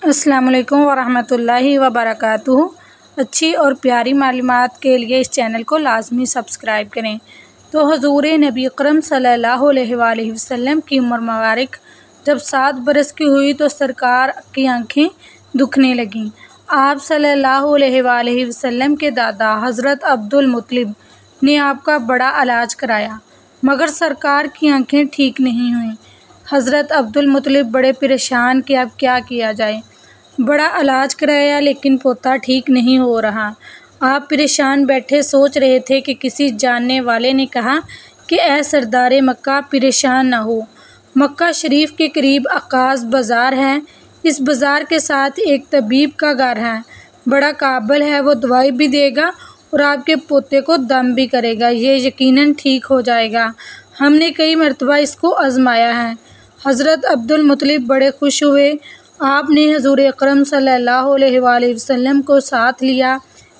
السلام علیکم ورحمۃ اللہ وبرکاتہ۔ اچھی اور پیاری معلومات کے لیے اس چینل کو لازمی سبسکرائب کریں۔ تو حضور نبی اکرم صلی اللہ علیہ وآلہ وسلم کی عمر مبارک جب 7 برس کی ہوئی تو سرکار کی آنکھیں دکھنے لگیں۔ آپ صلی اللہ علیہ وآلہ وسلم کے دادا حضرت عبدالمطلب نے آپ کا بڑا علاج کرایا مگر سرکار کی آنکھیں ٹھیک نہیں ہوئیں۔ حضرت عبدالمطلب بڑے پریشان کہ اب کیا کیا جائے۔ بڑا علاج کرایا لیکن پوتا ٹھیک نہیں ہو رہا۔ آپ پریشان بیٹھے سوچ رہے تھے کہ کسی جاننے والے نے کہا کہ اے سردار مکہ پریشان نہ ہو، مکہ شریف کے قریب عکاظ بازار ہے، اس بازار کے ساتھ ایک طبیب کا گھر ہے، بڑا قابل ہے، وہ دوائی بھی دے گا اور آپ کے پوتے کو دم بھی کرے گا، یہ یقیناً ٹھیک ہو جائے گا، ہم نے کئی مرتبہ اس کو آزمایا ہے۔ حضرت عبدالمطلب بڑے خوش ہوئے۔ آپ نے حضور اکرم صلی اللہ علیہ وآلہ وسلم کو ساتھ لیا۔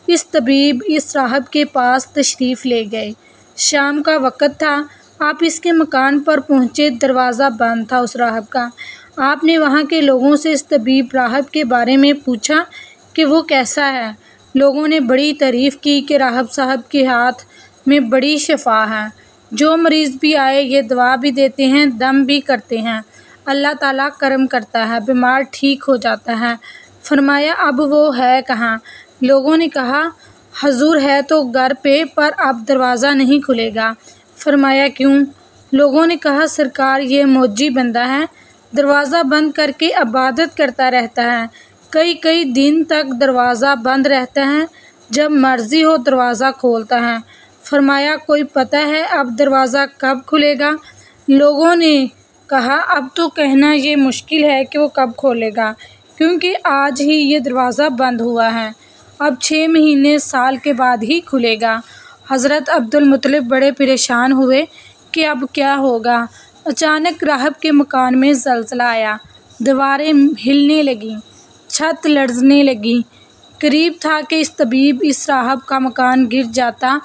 اس طبیب اس راہب کے پاس تشریف لے گئے۔ شام کا وقت تھا، آپ اس کے مکان پر پہنچے، دروازہ بند تھا اس راہب کا۔ آپ نے وہاں کے لوگوں سے اس طبیب راہب کے بارے میں پوچھا کہ وہ کیسا ہے۔ لوگوں نے بڑی تعریف کی کہ راہب صاحب کے ہاتھ میں بڑی شفا ہے، جو مریض بھی آئے یہ دوا بھی دیتے ہیں، دم بھی کرتے ہیں، اللہ تعالیٰ کرم کرتا ہے، بیمار ٹھیک ہو جاتا ہے۔ فرمایا اب وہ ہے کہاں؟ لوگوں نے کہا حضور ہے تو گھر پہ پر اب دروازہ نہیں کھلے گا۔ فرمایا کیوں؟ لوگوں نے کہا سرکار یہ موجی بندہ ہے، دروازہ بند کر کے عبادت کرتا رہتا ہے، کئی دن تک دروازہ بند رہتا ہے، جب مرضی ہو دروازہ کھولتا ہے۔ فرمایا کوئی پتہ ہے اب دروازہ کب کھلے گا؟ لوگوں نے کہا اب تو کہنا یہ مشکل ہے کہ وہ کب کھولے گا، کیونکہ آج ہی یہ دروازہ بند ہوا ہے، اب 6 مہینے سال کے بعد ہی کھلے گا۔ حضرت عبدالمطلب بڑے پریشان ہوئے کہ اب کیا ہوگا۔ اچانک راہب کے مکان میں زلزلہ آیا، دیواریں ہلنے لگیں، چھت لرزنے لگی، قریب تھا کہ اس طبیب اس راہب کا مکان گر جاتا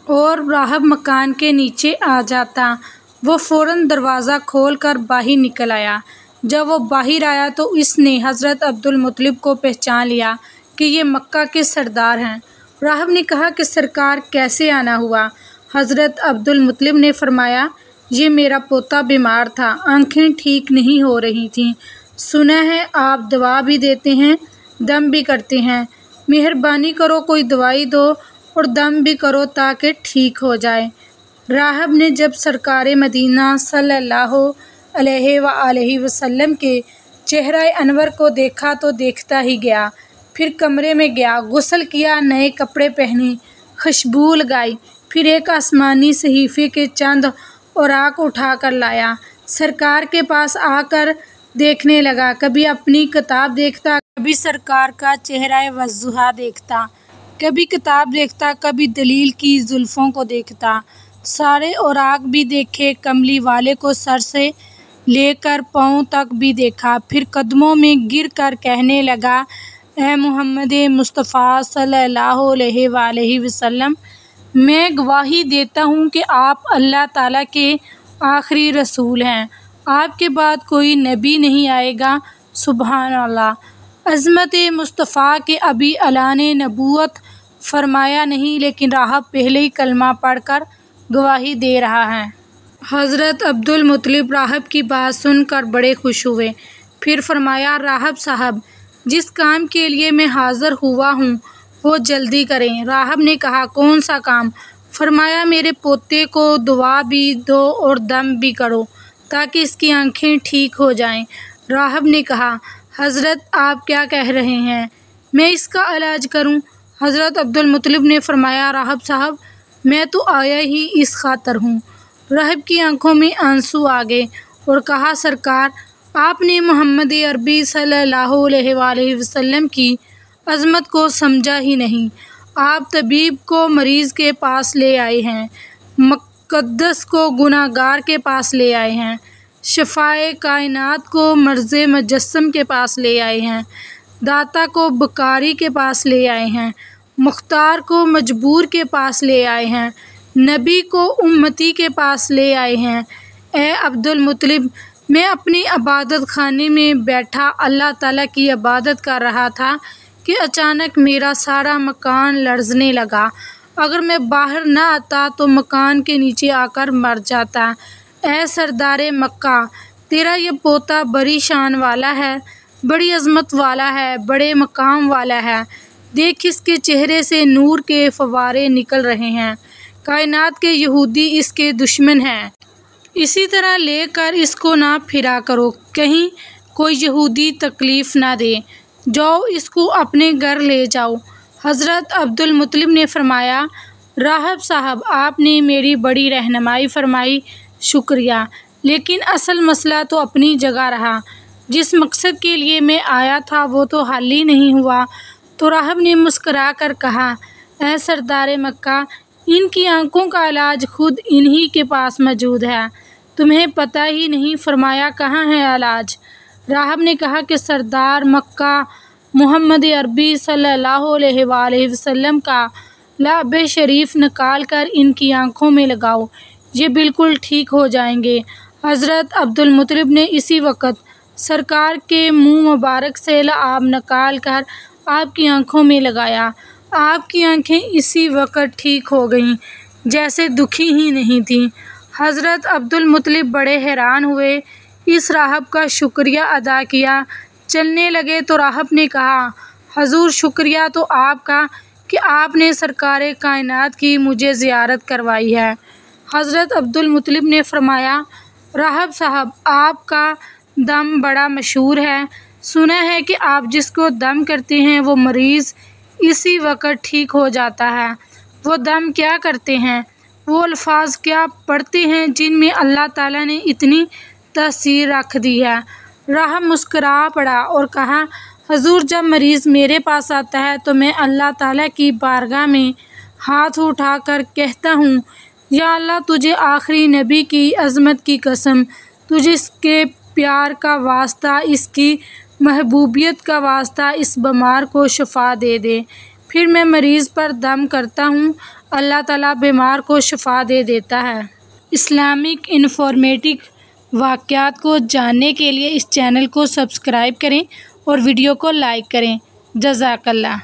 اور راہب مکان کے نیچے آ جاتا۔ وہ فوراً دروازہ کھول کر باہر نکل آیا۔ جب وہ باہر آیا تو اس نے حضرت عبدالمطلب کو پہچان لیا کہ یہ مکہ کے سردار ہیں۔ راہب نے کہا کہ سرکار کیسے آنا ہوا؟ حضرت عبدالمطلب نے فرمایا یہ میرا پوتا بیمار تھا، آنکھیں ٹھیک نہیں ہو رہی تھیں، سنا ہے آپ دوا بھی دیتے ہیں، دم بھی کرتے ہیں، مہربانی کرو کوئی دوائی دو اور دم بھی کرو تاکہ ٹھیک ہو جائے۔ راہب نے جب سرکار مدینہ صلی اللہ علیہ وآلہ وسلم کے چہرہ انور کو دیکھا تو دیکھتا ہی گیا، پھر کمرے میں گیا، غسل کیا، نئے کپڑے پہنے، خوشبو لگائی، پھر ایک آسمانی صحیفے کے چند اوراق اٹھا کر لایا، سرکار کے پاس آ کر دیکھنے لگا، کبھی اپنی کتاب دیکھتا، کبھی سرکار کا چہرہ والضحیٰ دیکھتا، کبھی کتاب دیکھتا، کبھی دلیل کی زلفوں کو دیکھتا، سارے اوراق بھی دیکھے، کملی والے کو سر سے لے کر پاؤں تک بھی دیکھا، پھر قدموں میں گر کر کہنے لگا اے محمد مصطفیٰ صلی اللہ علیہ وآلہ وسلم، میں گواہی دیتا ہوں کہ آپ اللہ تعالیٰ کے آخری رسول ہیں، آپ کے بعد کوئی نبی نہیں آئے گا۔ سبحان اللہ، عظمت مصطفیٰ کے ابھی اعلان نبوت فرمایا نہیں لیکن راہب پہلے ہی کلمہ پڑھ کر گواہی دے رہا ہے۔ حضرت عبدالمطلب راہب کی بات سن کر بڑے خوش ہوئے، پھر فرمایا راہب صاحب جس کام کے لیے میں حاضر ہوا ہوں وہ جلدی کریں۔ راہب نے کہا کون سا کام؟ فرمایا میرے پوتے کو دوا بھی دو اور دم بھی کرو تاکہ اس کی آنکھیں ٹھیک ہو جائیں۔ راہب نے کہا حضرت آپ کیا کہہ رہے ہیں، میں اس کا علاج کروں؟ حضرت عبدالمطلب نے فرمایا راہب صاحب میں تو آیا ہی اس خاطر ہوں۔ راہب کی آنکھوں میں آنسو آ گئے اور کہا سرکار آپ نے محمد عربی صلی اللہ علیہ وآلہ وسلم کی عظمت کو سمجھا ہی نہیں، آپ طبیب کو مریض کے پاس لے آئے ہیں، مقدس کو گناہ گار کے پاس لے آئے ہیں، شفائے کائنات کو مرض مجسم کے پاس لے آئے ہیں، داتا کو بکاری کے پاس لے آئے ہیں، مختار کو مجبور کے پاس لے آئے ہیں، نبی کو امتی کے پاس لے آئے ہیں۔ اے عبدالمطلب میں اپنی عبادت خانے میں بیٹھا اللہ تعالیٰ کی عبادت کر رہا تھا کہ اچانک میرا سارا مکان لرزنے لگا۔ اگر میں باہر نہ آتا تو مکان کے نیچے آ کر مر جاتا۔ اے سردار مکہ، تیرا یہ پوتا بڑی شان والا ہے، بڑی عظمت والا ہے، بڑے مقام والا ہے۔ دیکھ، اس کے چہرے سے نور کے فوارے نکل رہے ہیں۔ کائنات کے یہودی اس کے دشمن ہیں۔ اسی طرح لے کر اس کو نہ پھرا کرو، کہیں کوئی یہودی تکلیف نہ دے۔ جاؤ، اس کو اپنے گھر لے جاؤ۔ حضرت عبدالمطلب نے فرمایا، راہب صاحب، آپ نے میری بڑی رہنمائی فرمائی، شکریہ، لیکن اصل مسئلہ تو اپنی جگہ رہا۔ جس مقصد کے لیے میں آیا تھا وہ تو حل ہی نہیں ہوا۔ تو راہب نے مسکرا کر کہا، اے سردار مکہ، ان کی آنکھوں کا علاج خود انہی کے پاس موجود ہے، تمہیں پتہ ہی نہیں۔ فرمایا، کہاں ہے علاج؟ راہب نے کہا کہ سردار مکہ محمد عربی صلی اللہ علیہ وآلہ وسلم کا لعب شریف نکال کر ان کی آنکھوں میں لگاؤ، یہ بالکل ٹھیک ہو جائیں گے۔ حضرت عبدالمطلب نے اسی وقت سرکار کے منہ مبارک سے لعاب نکال کر آپ کی آنکھوں میں لگایا۔ آپ کی آنکھیں اسی وقت ٹھیک ہو گئیں، جیسے دکھی ہی نہیں تھیں۔ حضرت عبدالمطلب بڑے حیران ہوئے، اس راہب کا شکریہ ادا کیا، چلنے لگے تو راہب نے کہا، حضور، شکریہ تو آپ کا کہ آپ نے سرکار کائنات کی مجھے زیارت کروائی ہے۔ حضرت عبدالمطلب نے فرمایا، راہب صاحب، آپ کا دم بڑا مشہور ہے، سنا ہے کہ آپ جس کو دم کرتے ہیں وہ مریض اسی وقت ٹھیک ہو جاتا ہے۔ وہ دم کیا کرتے ہیں؟ وہ الفاظ کیا پڑھتے ہیں جن میں اللہ تعالیٰ نے اتنی تاثیر رکھ دی ہے؟ راہب مسکرا پڑا اور کہا، حضور، جب مریض میرے پاس آتا ہے تو میں اللہ تعالیٰ کی بارگاہ میں ہاتھ اٹھا کر کہتا ہوں، یا اللہ، تجھے آخری نبی کی عظمت کی قسم، تجھے اس کے پیار کا واسطہ، اس کی محبوبیت کا واسطہ، اس بیمار کو شفا دے دے۔ پھر میں مریض پر دم کرتا ہوں، اللہ تعالیٰ بیمار کو شفا دے دیتا ہے۔ اسلامک انفارمیٹو واقعات کو جاننے کے لیے اس چینل کو سبسکرائب کریں اور ویڈیو کو لائک کریں۔ جزاک اللہ۔